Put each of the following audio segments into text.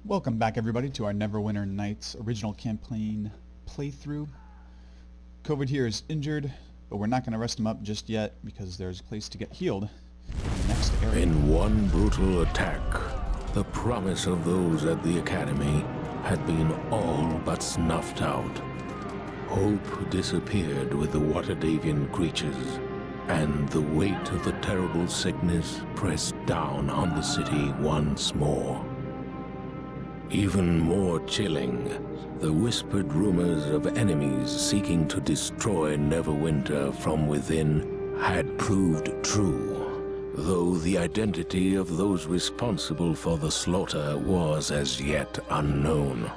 Welcome back everybody to our Neverwinter Nights original campaign playthrough. COVID here is injured, but we're not going to rest him up just yet because there's a place to get healed in the next area. In one brutal attack, the promise of those at the Academy had been all but snuffed out. Hope disappeared with the Waterdhavian creatures, and the weight of the terrible sickness pressed down on the city once more. Even more chilling, the whispered rumors of enemies seeking to destroy Neverwinter from within had proved true, though the identity of those responsible for the slaughter was as yet unknown.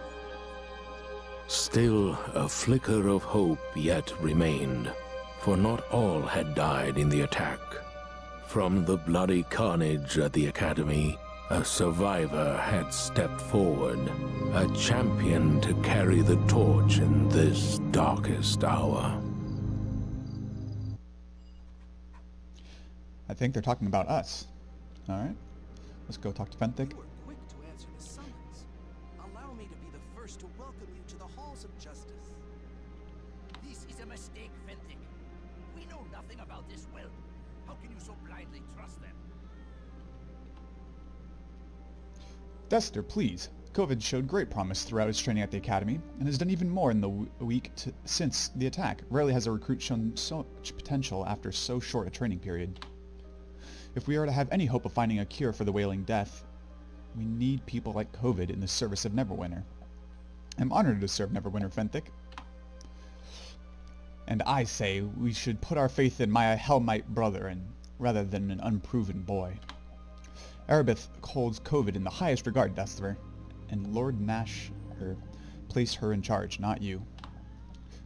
Still, a flicker of hope yet remained, for not all had died in the attack. From the bloody carnage at the Academy, a survivor had stepped forward, a champion to carry the torch in this darkest hour. I think they're talking about us. Alright, let's go talk to Fenthic. You were quick to answer the summons. Allow me to be the first to welcome you to the halls of justice. This is a mistake, Fenthic. We know nothing about this well. How can you so blindly trust them? Dester, please. COVID showed great promise throughout his training at the Academy, and has done even more in the week since the attack. Rarely has a recruit shown so much potential after so short a training period. If we are to have any hope of finding a cure for the Wailing Death, we need people like COVID in the service of Neverwinter. I'm honored to serve Neverwinter, Fenthic. And I say we should put our faith in my Hellmite brother rather than an unproven boy. Aribeth holds COVID in the highest regard, Dester, and Lord Nasher placed her in charge, not you.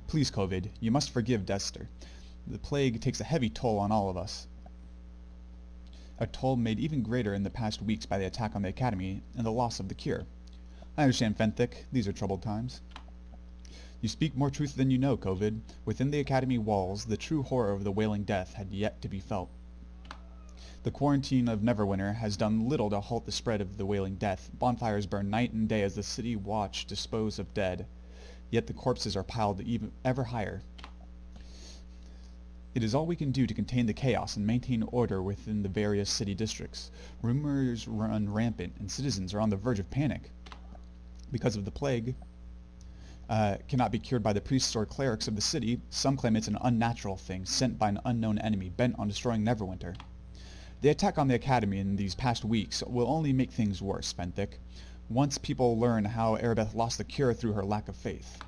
Please, COVID, you must forgive Dester. The plague takes a heavy toll on all of us. A toll made even greater in the past weeks by the attack on the Academy and the loss of the cure. I understand, Fenthic. These are troubled times. You speak more truth than you know, COVID. Within the Academy walls, the true horror of the Wailing Death had yet to be felt. The quarantine of Neverwinter has done little to halt the spread of the Wailing Death. Bonfires burn night and day as the city watch dispose of dead, yet the corpses are piled ever higher. It is all we can do to contain the chaos and maintain order within the various city districts. Rumors run rampant, and citizens are on the verge of panic. Because of the plague, cannot be cured by the priests or clerics of the city, some claim it's an unnatural thing sent by an unknown enemy bent on destroying Neverwinter. The attack on the Academy in these past weeks will only make things worse, Fenthic, once people learn how Aribeth lost the cure through her lack of faith.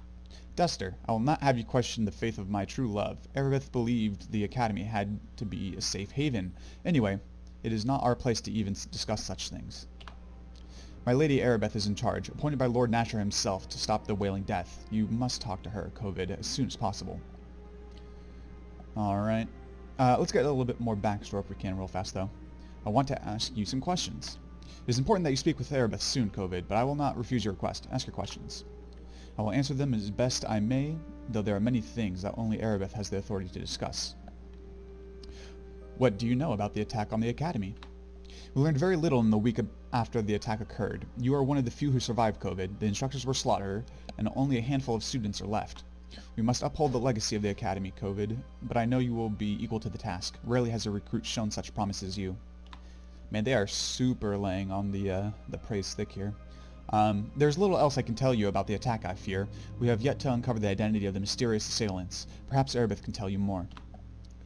Dester, I will not have you question the faith of my true love. Aribeth believed the Academy had to be a safe haven. Anyway, it is not our place to even discuss such things. My lady Aribeth is in charge, appointed by Lord Nasher himself to stop the Wailing Death. You must talk to her, COVID, as soon as possible. Alright. Let's get a little bit more backstory if we can real fast, though. I want to ask you some questions. It is important that you speak with Aribeth soon, COVID, but I will not refuse your request. Ask your questions. I will answer them as best I may, though there are many things that only Aribeth has the authority to discuss. What do you know about the attack on the Academy? We learned very little in the week after the attack occurred. You are one of the few who survived COVID. The instructors were slaughtered, and only a handful of students are left. We must uphold the legacy of the Academy, COVID, but I know you will be equal to the task. Rarely has a recruit shown such promise as you. Man, they are super laying on the praise thick here. There's little else I can tell you about the attack, I fear. We have yet to uncover the identity of the mysterious assailants. Perhaps Aribeth can tell you more.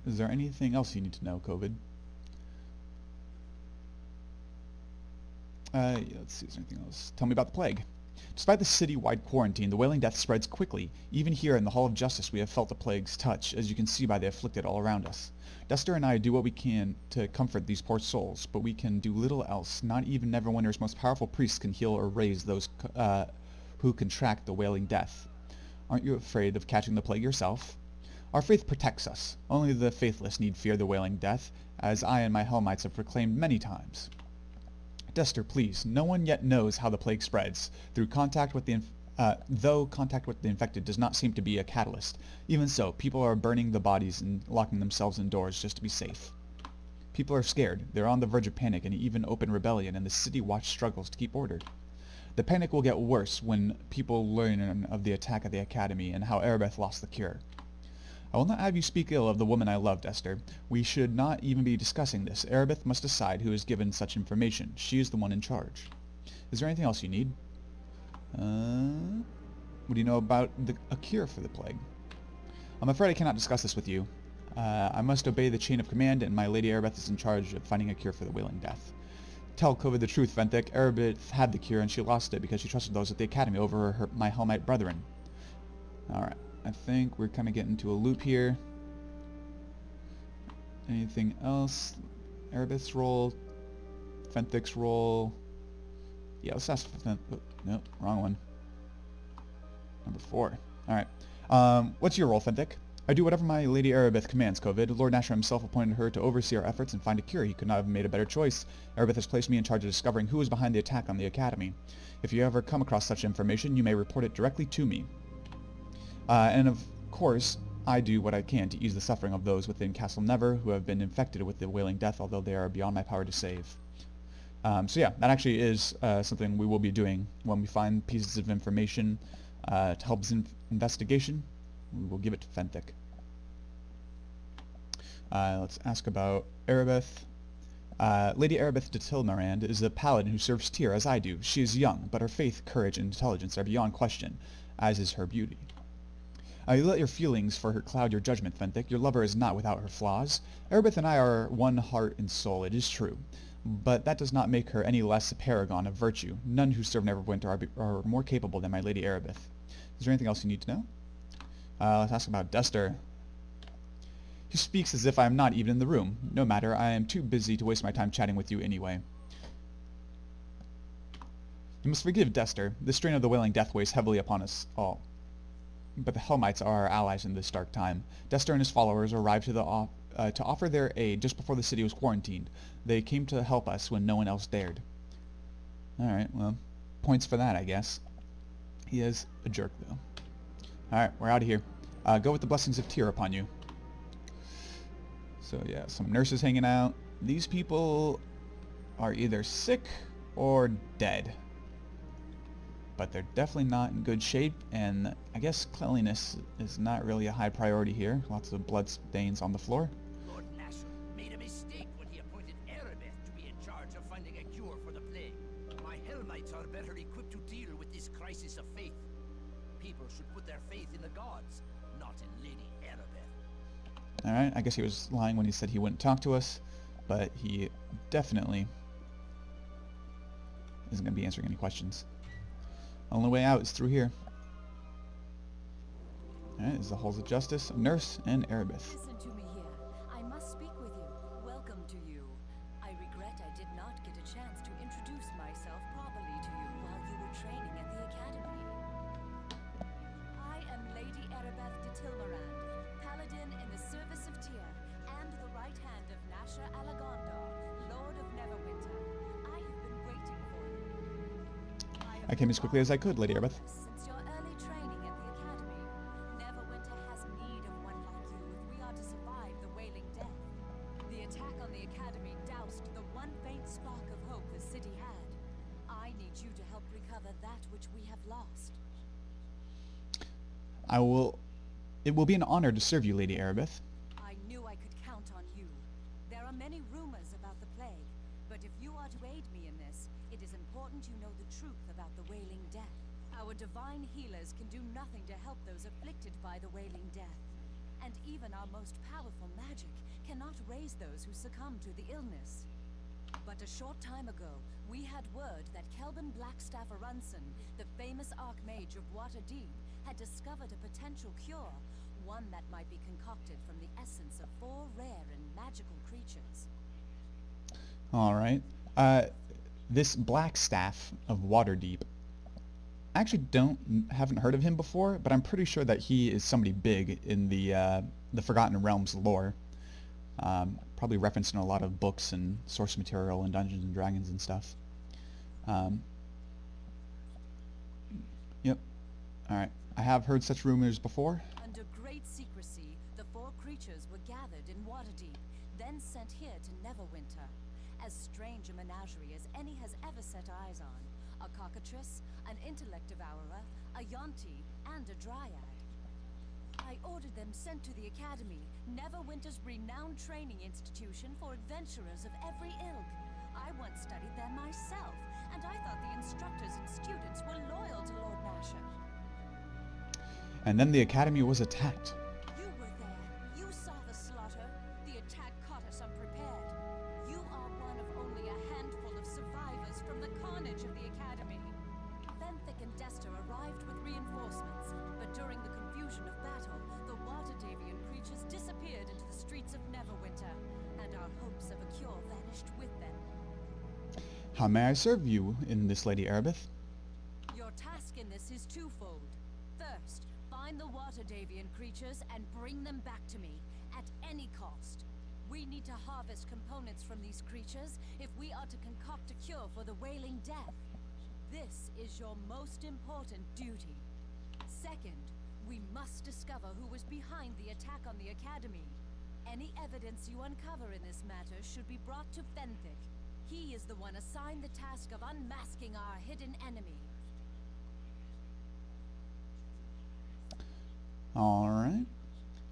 Is there anything else you need to know, COVID? Let's see, is there anything else? Tell me about the plague. Despite the city-wide quarantine, the Wailing Death spreads quickly. Even here in the Hall of Justice we have felt the plague's touch, as you can see by the afflicted all around us. Dester and I do what we can to comfort these poor souls, but we can do little else. Not even Neverwinter's most powerful priests can heal or raise those who contract the Wailing Death. Aren't you afraid of catching the plague yourself? Our faith protects us. Only the faithless need fear the Wailing Death, as I and my Hellmites have proclaimed many times. Dester, please. No one yet knows how the plague spreads. Though contact with the infected does not seem to be a catalyst. Even so, people are burning the bodies and locking themselves indoors just to be safe. People are scared. They're on the verge of panic and even open rebellion, and the city watch struggles to keep order. The panic will get worse when people learn of the attack at the Academy and how Aribeth lost the cure. I will not have you speak ill of the woman I loved, Esther. We should not even be discussing this. Aribeth must decide who is given such information. She is the one in charge. Is there anything else you need? What do you know about a cure for the plague? I'm afraid I cannot discuss this with you. I must obey the chain of command, and my Lady Aribeth is in charge of finding a cure for the Wailing Death. Tell Covid the truth, Venthic. Aribeth had the cure, and she lost it because she trusted those at the Academy over my Helmite brethren. Alright, I think we're kind of getting into a loop here. Anything else? Aribeth's role? Venthic's role? Yeah, let's ask for nope, wrong one. Number 4. Alright. What's your role, Venthic? I do whatever my Lady Aribeth commands, Covid. Lord Nasher himself appointed her to oversee our efforts and find a cure. He could not have made a better choice. Aribeth has placed me in charge of discovering who is behind the attack on the Academy. If you ever come across such information, you may report it directly to me. And of course, I do what I can to ease the suffering of those within Castle Never who have been infected with the Wailing Death, although they are beyond my power to save. So yeah, that actually is something we will be doing when we find pieces of information to help us in investigation. We will give it to Venthic. Let's ask about Aribeth. Lady Aribeth de Tilmarand is a paladin who serves Tyr as I do. She is young, but her faith, courage, and intelligence are beyond question, as is her beauty. You let your feelings for her cloud your judgment, Venthic. Your lover is not without her flaws. Aribeth and I are one heart and soul, it is true. But that does not make her any less a paragon of virtue. None who serve Neverwinter are more capable than my Lady Aribeth. Is there anything else you need to know? Let's ask about Dester. He speaks as if I am not even in the room. No matter, I am too busy to waste my time chatting with you anyway. You must forgive Dester. The strain of the Wailing Death weighs heavily upon us all. But the Helmites are our allies in this dark time. Dester and his followers arrived to offer their aid just before the city was quarantined. They came to help us when no one else dared. Alright, well, points for that, I guess. He is a jerk, though. Alright, we're out of here. Go with the blessings of Tyr upon you. So yeah, some nurses hanging out. These people are either sick or dead. But they're definitely not in good shape, and I guess cleanliness is not really a high priority here. Lots of blood stains on the floor. Lord Nasher made a mistake when he appointed Aribeth to be in charge of finding a cure for the plague. My Helmites are better equipped to deal with this crisis of faith. People should put their faith in the gods, not in Lady Aribeth. Alright, I guess he was lying when he said he wouldn't talk to us, but he definitely isn't going to be answering any questions. Only way out is through here. Alright, this is the halls of justice, a nurse, and Aribeth. Listen to me here. I must speak with you. Welcome to you. I regret I did not get a chance to introduce myself properly to you while you were training at the Academy. I am Lady Aribeth de Tilmarand, paladin in the service of Tyr, and the right hand of Nasher Alagondar, Lord of Neverwinter. I have been waiting for you. I came as quickly as I could, Lady Aribeth. Since your early training at the Academy, Neverwinter has need of one like you if we are to survive the Wailing Death. The attack on the Academy doused the one faint spark of hope the city had. I need you to help recover that which we have lost. It will be an honor to serve you, Lady Aribeth. I knew I could count on you. There are many rumors about the plague, but if you are to aid me in this, it is important you know the truth about the Wailing Death. Our divine healers can do nothing to help those afflicted by the Wailing Death. And even our most powerful magic cannot raise those who succumb to the illness. But a short time ago, we had word that Kelvin Blackstaff Arunson, the famous Archmage of Waterdhavian, had discovered a potential cure, one that might be concocted from the essence of 4 rare and magical creatures. Alright. This Blackstaff of Waterdeep, I actually haven't heard of him before, but I'm pretty sure that he is somebody big in the Forgotten Realms lore. Probably referenced in a lot of books and source material and Dungeons and Dragons and stuff. Yep. Alright. I have heard such rumors before. Under great secrecy, the 4 creatures were gathered in Waterdeep, then sent here to Neverwinter. As strange a menagerie as any has ever set eyes on. a cockatrice, an intellect devourer, a yonti, and a dryad. I ordered them sent to the Academy, Neverwinter's renowned training institution for adventurers of every ilk. I once studied there myself, and I thought the instructors and students were loyal to Lord Nasher. And then the Academy was attacked. You were there. You saw the slaughter. The attack caught us unprepared. You are one of only a handful of survivors from the carnage of the Academy. Fenthic and Dester arrived with reinforcements, but during the confusion of battle, the Waterdhavian creatures disappeared into the streets of Neverwinter, and our hopes of a cure vanished with them. How may I serve you in this, Lady Aribeth? Your task in this is twofold. First, find the Waterdhavian creatures and bring them back to me, at any cost. We need to harvest components from these creatures if we are to concoct a cure for the Wailing Death. This is your most important duty. Second, we must discover who was behind the attack on the Academy. Any evidence you uncover in this matter should be brought to Fenthic. He is the one assigned the task of unmasking our hidden enemy. Alright.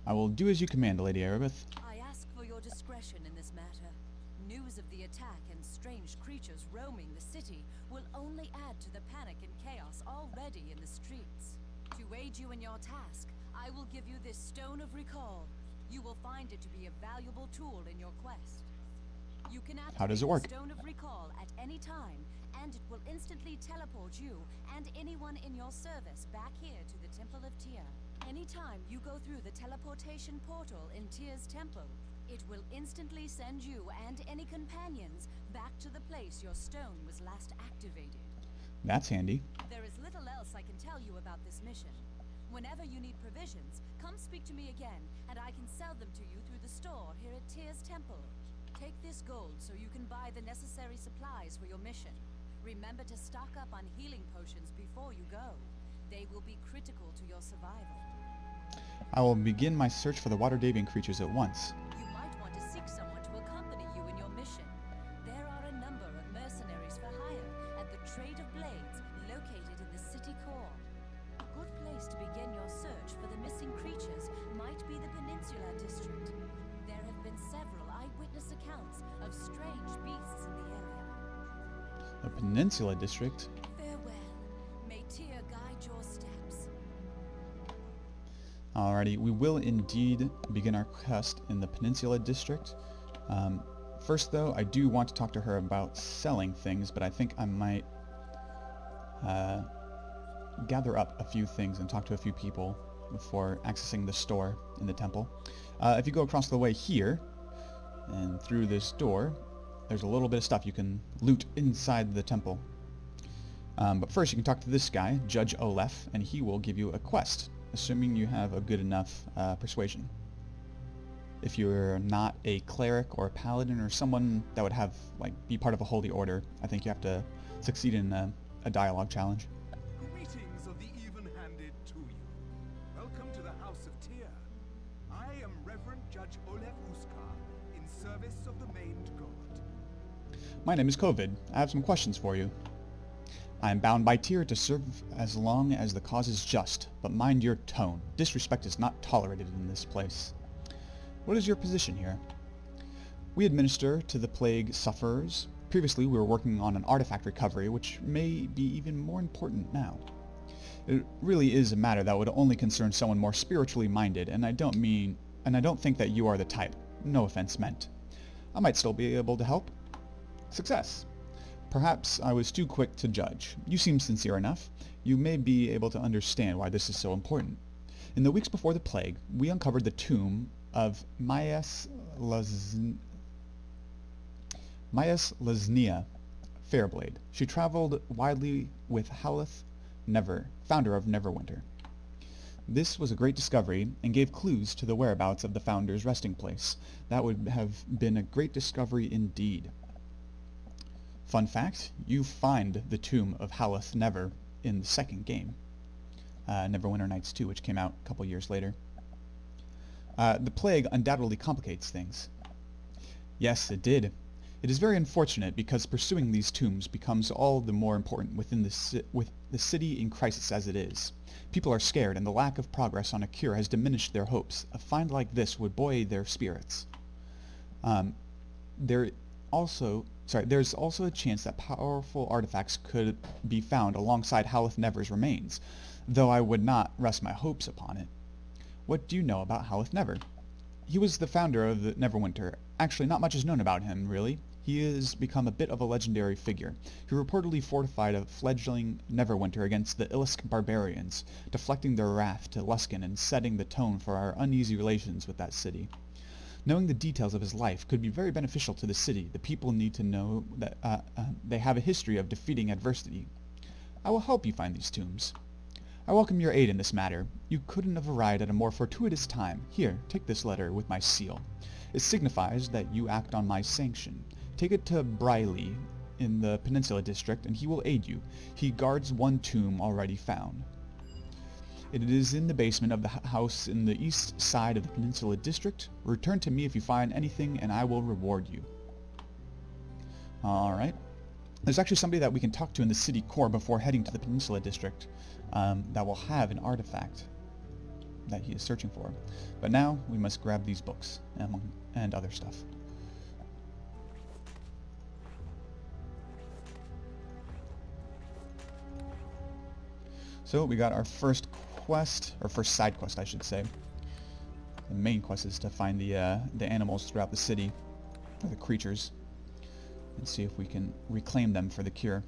I will do as you command, Lady Aribeth. I ask for your discretion in this matter. News of the attack and strange creatures roaming the city will only add to the panic and chaos already in the streets. To aid you in your task, I will give you this Stone of Recall. You will find it to be a valuable tool in your quest. You can activate How does it work? the Stone of Recall at any time, and it will instantly teleport you and anyone in your service back here to the Temple of Tyr. Anytime you go through the teleportation portal in Tyr's temple, it will instantly send you and any companions back to the place your stone was last activated. That's handy. There is little else I can tell you about this mission. Whenever you need provisions, come speak to me again, and I can sell them to you through the store here at Tyr's temple. Take this gold so you can buy the necessary supplies for your mission. Remember to stock up on healing potions before you go. They will be critical to your survival. I will begin my search for the Waterdhavian creatures at once. You might want to seek someone to accompany you in your mission. There are a number of mercenaries for hire at the Trade of Blades, located in the city core. A good place to begin your search for the missing creatures might be the Peninsula District. There have been several eyewitness accounts of strange beasts in the area. The Peninsula District? Farewell. May Tyr guide your steps. Alrighty, we will indeed begin our quest in the Peninsula District. First though, I do want to talk to her about selling things, but I think I might gather up a few things and talk to a few people before accessing the store in the temple. If you go across the way here, and through this door, there's a little bit of stuff you can loot inside the temple. But first you can talk to this guy, Judge Olef, and he will give you a quest, assuming you have a good enough persuasion. If you're not a cleric or a paladin or someone that would have, be part of a holy order, I think you have to succeed in a dialogue challenge. Greetings of the even-handed to you. Welcome to the House of Tyr. I am Reverend Judge Olef Uskar, in service of the maimed god. My name is Kovid. I have some questions for you. I am bound by Tyr to serve as long as the cause is just, but mind your tone. Disrespect is not tolerated in this place. What is your position here? We administer to the plague sufferers. Previously we were working on an artifact recovery, which may be even more important now. It really is a matter that would only concern someone more spiritually minded, and I don't think that you are the type. No offense meant. I might still be able to help. Success. Perhaps I was too quick to judge. You seem sincere enough. You may be able to understand why this is so important. In the weeks before the plague, we uncovered the tomb of Myas Lesnia Fairblade. She traveled widely with Haleth Never, founder of Neverwinter. This was a great discovery and gave clues to the whereabouts of the founder's resting place. That would have been a great discovery indeed. Fun fact, you find the tomb of Haleth Never in the second game, Neverwinter Nights 2, which came out a couple years later. The plague undoubtedly complicates things. Yes, it did. It is very unfortunate because pursuing these tombs becomes all the more important with the city in crisis as it is. People are scared, and the lack of progress on a cure has diminished their hopes. A find like this would buoy their spirits. There's also a chance that powerful artifacts could be found alongside Haleth Never's remains, though I would not rest my hopes upon it. What do you know about Haleth Never? He was the founder of the Neverwinter. Actually, not much is known about him, really. He has become a bit of a legendary figure. He reportedly fortified a fledgling Neverwinter against the Illisk barbarians, deflecting their wrath to Luskan and setting the tone for our uneasy relations with that city. Knowing the details of his life could be very beneficial to the city. The people need to know that they have a history of defeating adversity. I will help you find these tombs. I welcome your aid in this matter. You couldn't have arrived at a more fortuitous time. Here, take this letter with my seal. It signifies that you act on my sanction. Take it to Briley in the Peninsula District, and he will aid you. He guards one tomb already found. It is in the basement of the house in the east side of the Peninsula District. Return to me if you find anything, and I will reward you. Alright. There's actually somebody that we can talk to in the city core before heading to the Peninsula District that will have an artifact that he is searching for. But now, we must grab these books and other stuff. So we got our first quest, or first side quest I should say. The main quest is to find the animals throughout the city, or the creatures, and see if we can reclaim them for the cure.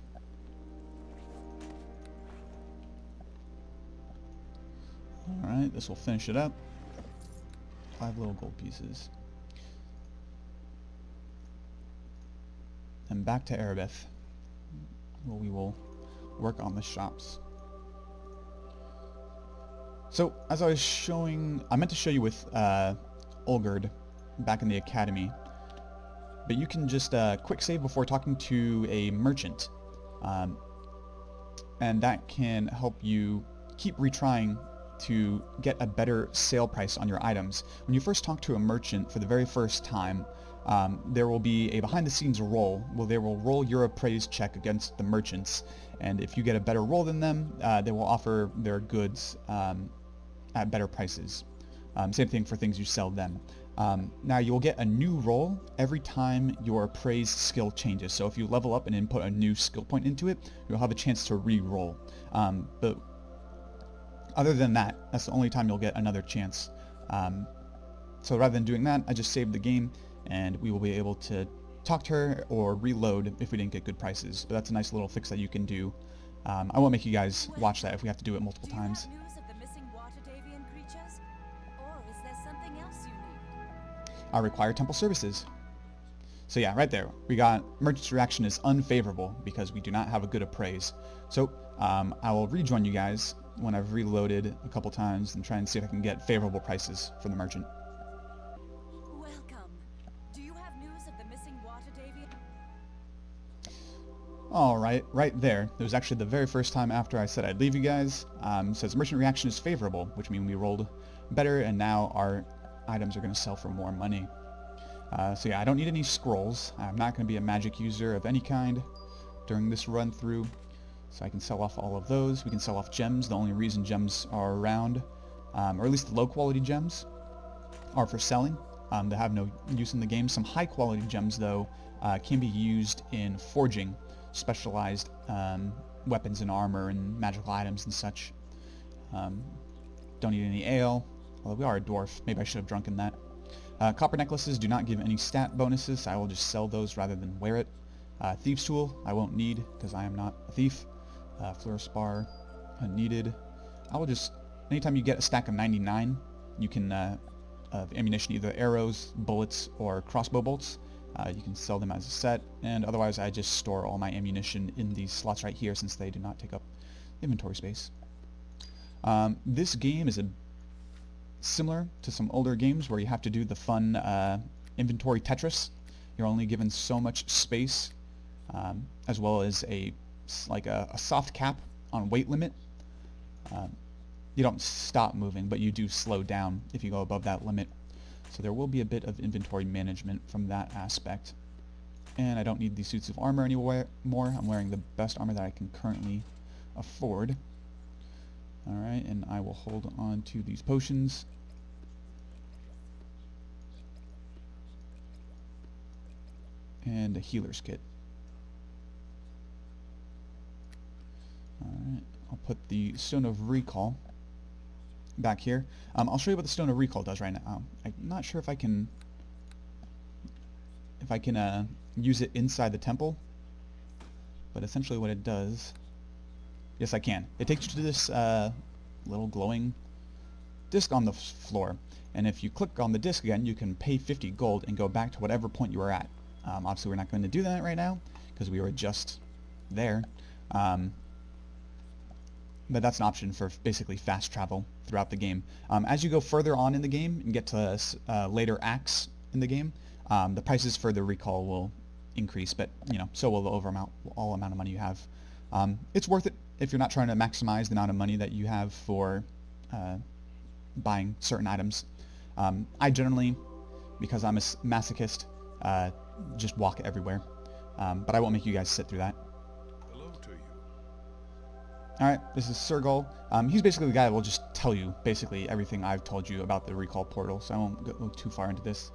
Alright, this will finish it up. 5 little gold pieces. And back to Aribeth, where we will work on the shops. So, as I was showing, I meant to show you with Olgerd back in the academy, but you can just quick save before talking to a merchant, and that can help you keep retrying to get a better sale price on your items. When you first talk to a merchant for the very first time, there will be a behind-the-scenes roll where they will roll your appraise check against the merchants, and if you get a better roll than them, they will offer their goods at better prices. Same thing for things you sell them. Now you'll get a new roll every time your appraise skill changes. So if you level up and input a new skill point into it, you'll have a chance to re-roll. But other than that, that's the only time you'll get another chance. So rather than doing that, I just saved the game, and we will be able to talk to her or reload if we didn't get good prices. But that's a nice little fix that you can do. I won't make you guys watch that if we have to do it multiple times. Do you have news of the missing Waterdhavian creatures? Or is there something else you need? I require temple services. So yeah, right there. We got merchant's reaction is unfavorable because we do not have a good appraise. So I will rejoin you guys when I've reloaded a couple times and try and see if I can get favorable prices for the merchant. Welcome. Do you have news of the missing Waterdhavian? Alright, right there. It was actually the very first time after I said I'd leave you guys. Says merchant reaction is favorable, which means we rolled better, and now our items are going to sell for more money. So yeah, I don't need any scrolls. I'm not going to be a magic user of any kind during this run through. So I can sell off all of those. We can sell off gems. The only reason gems are around, or at least the low quality gems, are for selling. They have no use in the game. Some high quality gems though can be used in forging specialized weapons and armor and magical items and such. Don't need any ale, although we are a dwarf. Maybe I should have drunken that. Copper necklaces do not give any stat bonuses, so I will just sell those rather than wear it. Thieves tool I won't need because I am not a thief. Fluorospar unneeded. I will just, anytime you get a stack of 99, you can of ammunition, either arrows, bullets, or crossbow bolts. You can sell them as a set, and otherwise I just store all my ammunition in these slots right here since they do not take up inventory space. This game is similar to some older games where you have to do the fun inventory Tetris. You're only given so much space, as well as a soft cap on weight limit. You don't stop moving, but you do slow down if you go above that limit. So there will be a bit of inventory management from that aspect. And I don't need these suits of armor anymore. I'm wearing the best armor that I can currently afford. Alright, and I will hold on to these potions. And a healer's kit. Alright, I'll put the Stone of Recall back here. I'll show you what the Stone of Recall does right now. I'm not sure if I can use it inside the temple, but essentially what it does, yes I can. It takes you to this little glowing disc on the floor, and if you click on the disc again, you can pay 50 gold and go back to whatever point you were at. Obviously we're not going to do that right now because we were just there, but that's an option for basically fast travel throughout the game. As you go further on in the game and get to later acts in the game, the prices for the recall will increase, but you know, so will the all amount of money you have. It's worth it if you're not trying to maximize the amount of money that you have for buying certain items. I generally, because I'm a masochist, just walk everywhere, but I won't make you guys sit through that. Hello to you. Alright, this is Sergol. He's basically the guy that will just tell you basically everything I've told you about the recall portal, so I won't go too far into this.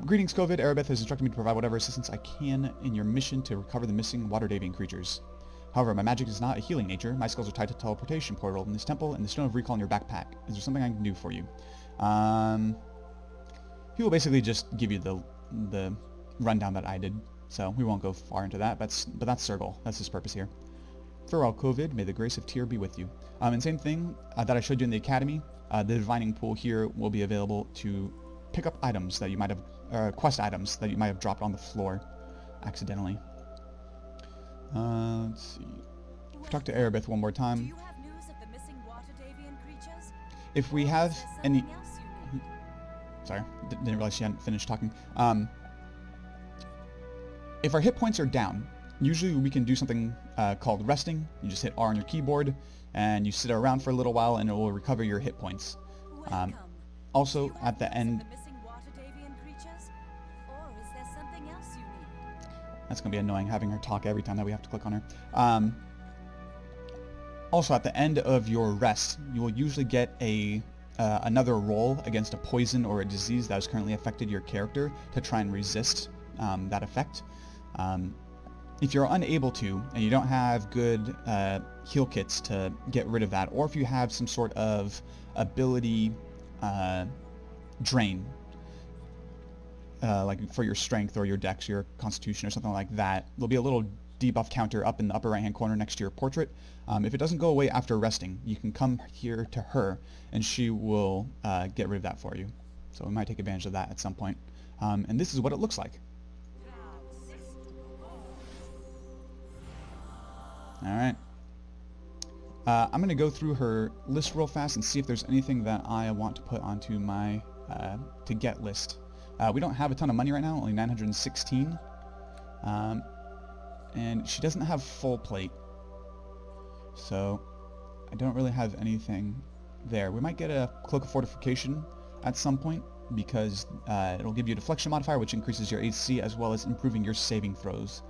Greetings, COVID. Aribeth has instructed me to provide whatever assistance I can in your mission to recover the missing Waterdhavian creatures. However, my magic is not a healing nature. My skills are tied to teleportation portal in this temple and the Stone of Recall in your backpack. Is there something I can do for you? He will basically just give you the rundown that I did, so we won't go far into that, but that's Sergol. That's his purpose here. Farewell, COVID. May the grace of Tyr be with you. And same thing that I showed you in the academy. The divining pool here will be available to pick up items that you might have, quest items that you might have dropped on the floor accidentally. Let's see. Talk to Aribeth one more Do time. you have news of the missing Waterdhavian creatures? If we Or have is there any... something else you need? Sorry, didn't realize she hadn't finished talking. If our hit points are down, usually we can do something called resting. You just hit R on your keyboard, and you sit around for a little while, and it will recover your hit points. Welcome. Also, Do you at have the news of end... the missing Waterdhavian creatures? Or is there something else you need? That's going to be annoying, having her talk every time that we have to click on her. Also, at the end of your rest, you will usually get another roll against a poison or a disease that has currently affected your character to try and resist that effect. If you're unable to, and you don't have good heal kits to get rid of that, or if you have some sort of ability drain, like for your strength or your dex, your constitution or something like that, there'll be a little debuff counter up in the upper right hand corner next to your portrait. If it doesn't go away after resting, you can come here to her and she will get rid of that for you. So we might take advantage of that at some point. And this is what it looks like. Alright. I'm going to go through her list real fast and see if there's anything that I want to put onto my to get list. We don't have a ton of money right now, only 916. And she doesn't have full plate. So I don't really have anything there. We might get a Cloak of Fortification at some point because it'll give you a deflection modifier which increases your AC as well as improving your saving throws,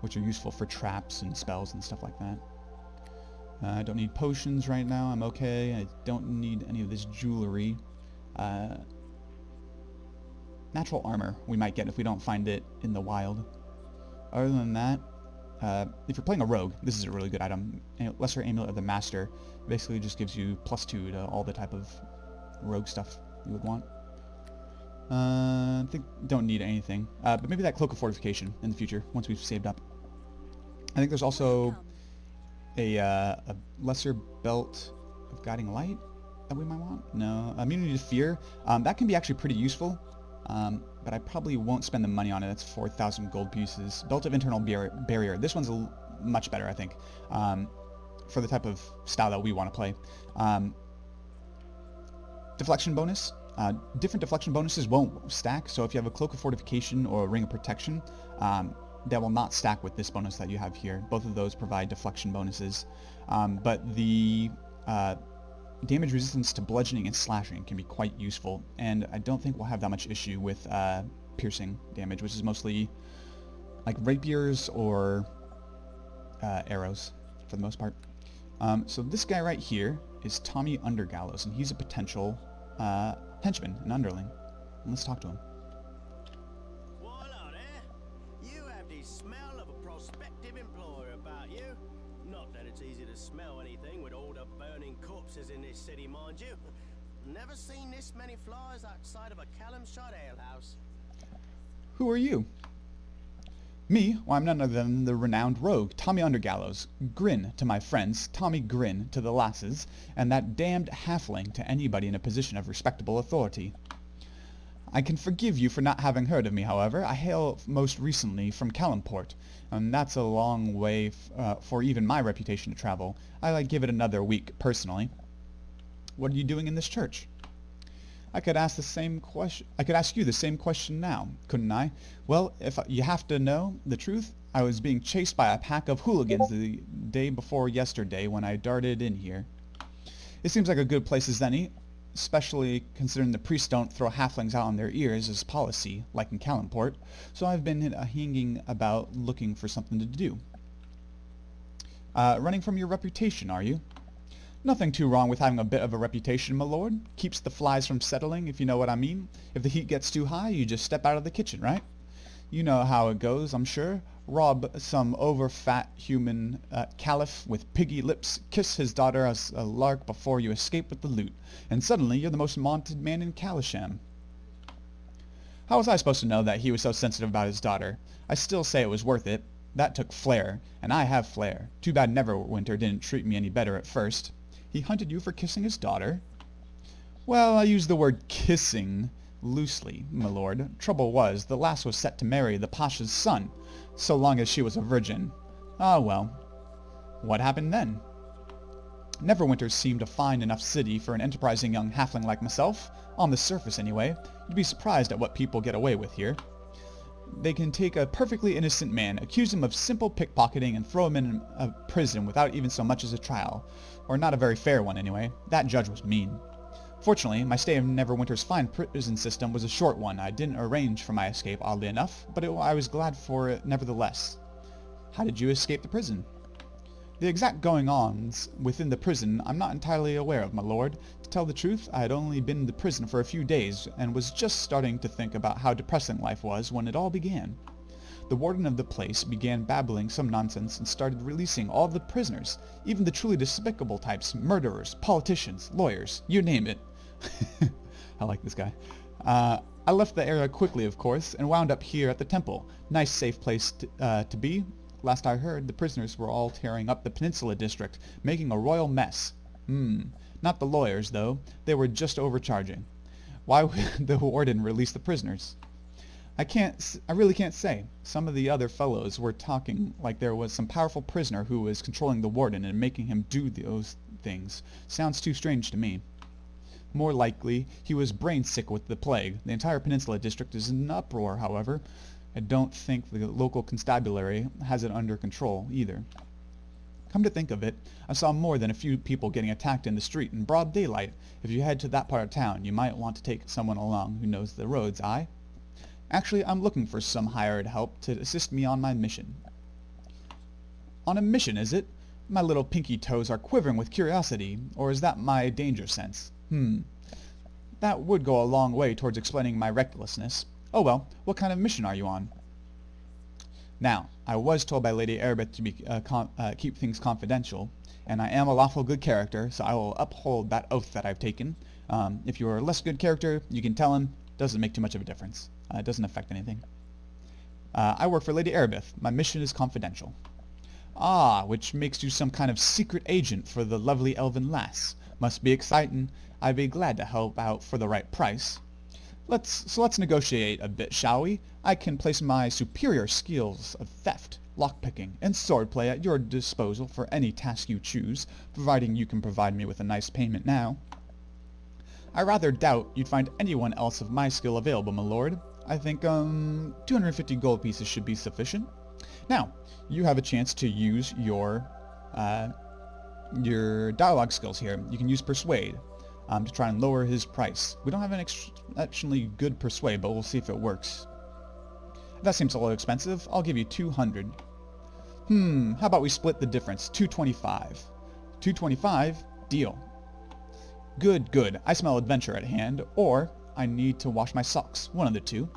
which are useful for traps and spells and stuff like that. I don't need potions right now. I'm okay. I don't need any of this jewelry. Natural armor we might get if we don't find it in the wild. Other than that, if you're playing a rogue, this is a really good item. Lesser Amulet of the Master basically just gives you +2 to all the type of rogue stuff you would want. I think don't need anything, but maybe that Cloak of Fortification in the future once we've saved up. I think there's also a lesser belt of guiding light that we might want. No, immunity to fear. That can be actually pretty useful, but I probably won't spend the money on it. That's 4,000 gold pieces. Belt of internal barrier. This one's much better, I think, for the type of style that we want to play. Deflection bonus. Different deflection bonuses won't stack, so if you have a Cloak of Fortification or a Ring of Protection, that will not stack with this bonus that you have here. Both of those provide deflection bonuses, but the damage resistance to bludgeoning and slashing can be quite useful, and I don't think we'll have that much issue with piercing damage, which is mostly like rapiers or arrows, for the most part. So this guy right here is Tommy Undergallows, and he's a potential henchman, an underling. Let's talk to him. What there? You have the smell of a prospective employer about you. Not that it's easy to smell anything with all the burning corpses in this city, mind you. Never seen this many flies outside of a Callum-shot alehouse. Who are you? Me? Well, I'm none other than the renowned rogue, Tommy Undergallows. Grin to my friends, Tommy Grin to the lasses, and that damned halfling to anybody in a position of respectable authority. I can forgive you for not having heard of me, however. I hail most recently from Calumport, and that's a long way for even my reputation to travel. I'd give it another week, personally. What are you doing in this church? I could ask you the same question now, couldn't I? Well, if you have to know the truth, I was being chased by a pack of hooligans the day before yesterday when I darted in here. It seems like a good place as any, especially considering the priests don't throw halflings out on their ears as policy, like in Calumport, so I've been hanging about looking for something to do. Running from your reputation, are you? Nothing too wrong with having a bit of a reputation, my lord. Keeps the flies from settling, if you know what I mean. If the heat gets too high, you just step out of the kitchen, right? You know how it goes, I'm sure. Rob some over-fat human caliph with piggy lips, kiss his daughter as a lark before you escape with the loot, and suddenly you're the most wanted man in Calisham. How was I supposed to know that he was so sensitive about his daughter? I still say it was worth it. That took flair, and I have flair. Too bad Neverwinter didn't treat me any better at first. He hunted you for kissing his daughter? Well, I use the word kissing loosely, my lord. Trouble was, the lass was set to marry the Pasha's son, so long as she was a virgin. Ah, well. What happened then? Neverwinter seemed a fine enough city for an enterprising young halfling like myself. On the surface, anyway. You'd be surprised at what people get away with here. They can take a perfectly innocent man, accuse him of simple pickpocketing, and throw him in a prison without even so much as a trial. Or not a very fair one, anyway. That judge was mean. Fortunately, my stay in Neverwinter's fine prison system was a short one. I didn't arrange for my escape, oddly enough, but I was glad for it nevertheless. How did you escape the prison? The exact going-ons within the prison I'm not entirely aware of, my lord. To tell the truth, I had only been in the prison for a few days, and was just starting to think about how depressing life was when it all began. The warden of the place began babbling some nonsense and started releasing all of the prisoners, even the truly despicable types, murderers, politicians, lawyers, you name it. I like this guy. I left the area quickly, of course, and wound up here at the temple. Nice, safe place to be. Last I heard, the prisoners were all tearing up the Peninsula District, making a royal mess. Not the lawyers, though. They were just overcharging. Why would the warden release the prisoners? I really can't say. Some of the other fellows were talking like there was some powerful prisoner who was controlling the warden and making him do those things. Sounds too strange to me. More likely, he was brain sick with the plague. The entire Peninsula District is in an uproar, however. I don't think the local constabulary has it under control, either. Come to think of it, I saw more than a few people getting attacked in the street in broad daylight. If you head to that part of town, you might want to take someone along who knows the roads, aye? Actually, I'm looking for some hired help to assist me on my mission. On a mission, is it? My little pinky toes are quivering with curiosity, or is that my danger sense? That would go a long way towards explaining my recklessness. Oh well, what kind of mission are you on? Now, I was told by Lady Aribeth to keep things confidential, and I am a lawful good character, so I will uphold that oath that I've taken. If you are a less good character, you can tell him. Doesn't make too much of a difference. It doesn't affect anything. I work for Lady Aribeth. My mission is confidential. Ah, which makes you some kind of secret agent for the lovely elven lass. Must be exciting. I'd be glad to help out for the right price. Let's negotiate a bit, shall we? I can place my superior skills of theft, lockpicking, and swordplay at your disposal for any task you choose, providing you can provide me with a nice payment now. I rather doubt you'd find anyone else of my skill available, my lord. I think, 250 gold pieces should be sufficient. Now, you have a chance to use your dialogue skills here. You can use Persuade to try and lower his price. We don't have an exceptionally good Persuade, but we'll see if it works. That seems a little expensive. I'll give you 200. How about we split the difference? 225. 225? Deal. Good, good. I smell adventure at hand, or I need to wash my socks. One of the two.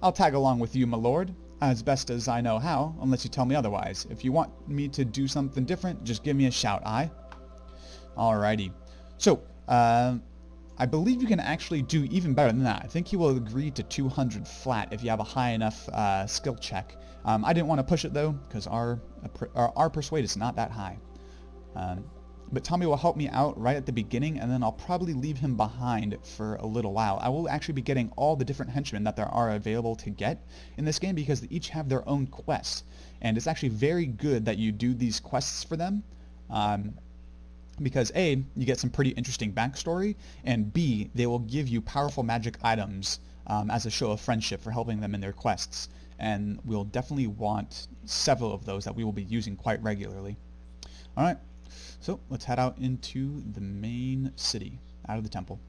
I'll tag along with you, my lord, as best as I know how, unless you tell me otherwise. If you want me to do something different, just give me a shout, aye? Alrighty. So, I believe you can actually do even better than that. I think he will agree to 200 flat if you have a high enough skill check. I didn't want to push it though, because our persuade is not that high. But Tommy will help me out right at the beginning, and then I'll probably leave him behind for a little while. I will actually be getting all the different henchmen that there are available to get in this game, because they each have their own quests. And it's actually very good that you do these quests for them. Because A, you get some pretty interesting backstory, and B, they will give you powerful magic items as a show of friendship for helping them in their quests. And we'll definitely want several of those that we will be using quite regularly. Alright, so let's head out into the main city, out of the temple.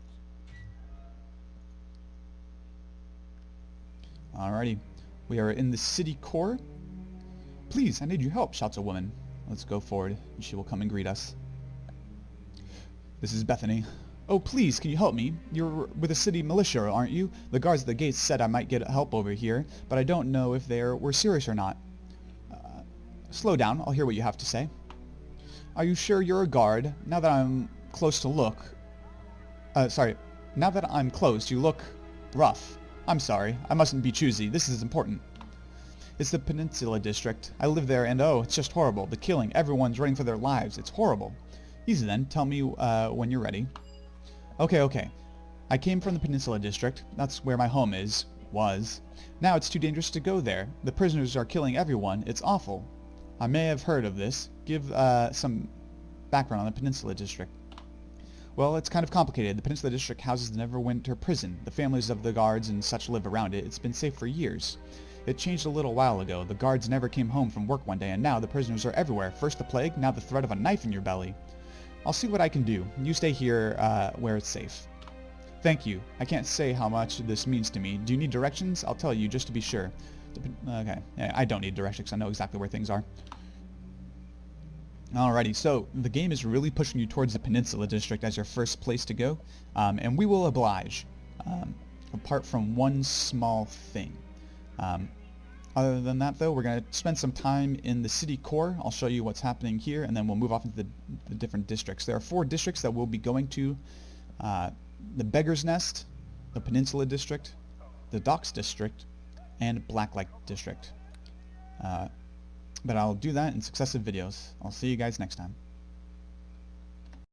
Alrighty, we are in the city core. Please, I need your help, shouts a woman. Let's go forward, and she will come and greet us. This is Bethany. Oh, please, can you help me? You're with the city militia, aren't you? The guards at the gates said I might get help over here, but I don't know if were serious or not. Slow down, I'll hear what you have to say. Are you sure you're a guard? Now that I'm close to look... Now that I'm close, you look rough. I'm sorry, I mustn't be choosy. This is important. It's the Peninsula District. I live there, and oh, it's just horrible. The killing, everyone's running for their lives. It's horrible. Easy then, tell me when you're ready. Okay. I came from the Peninsula District. That's where my home was. Now it's too dangerous to go there. The prisoners are killing everyone. It's awful. I may have heard of this. Give some background on the Peninsula District. Well, it's kind of complicated. The Peninsula District houses the Neverwinter prison. The families of the guards and such live around it. It's been safe for years. It changed a little while ago. The guards never came home from work one day, and now the prisoners are everywhere. First the plague, now the threat of a knife in your belly. I'll see what I can do. You stay here where it's safe. Thank you. I can't say how much this means to me. Do you need directions? I'll tell you just to be sure. Okay. Yeah, I don't need directions. I know exactly where things are. Alrighty, so the game is really pushing you towards the Peninsula District as your first place to go. And we will oblige. Apart from one small thing. Other than that, though, we're going to spend some time in the city core. I'll show you what's happening here, and then we'll move off into the different districts. There are 4 districts that we'll be going to. The Beggar's Nest, the Peninsula District, the Docks District, and Blacklight District. But I'll do that in successive videos. I'll see you guys next time.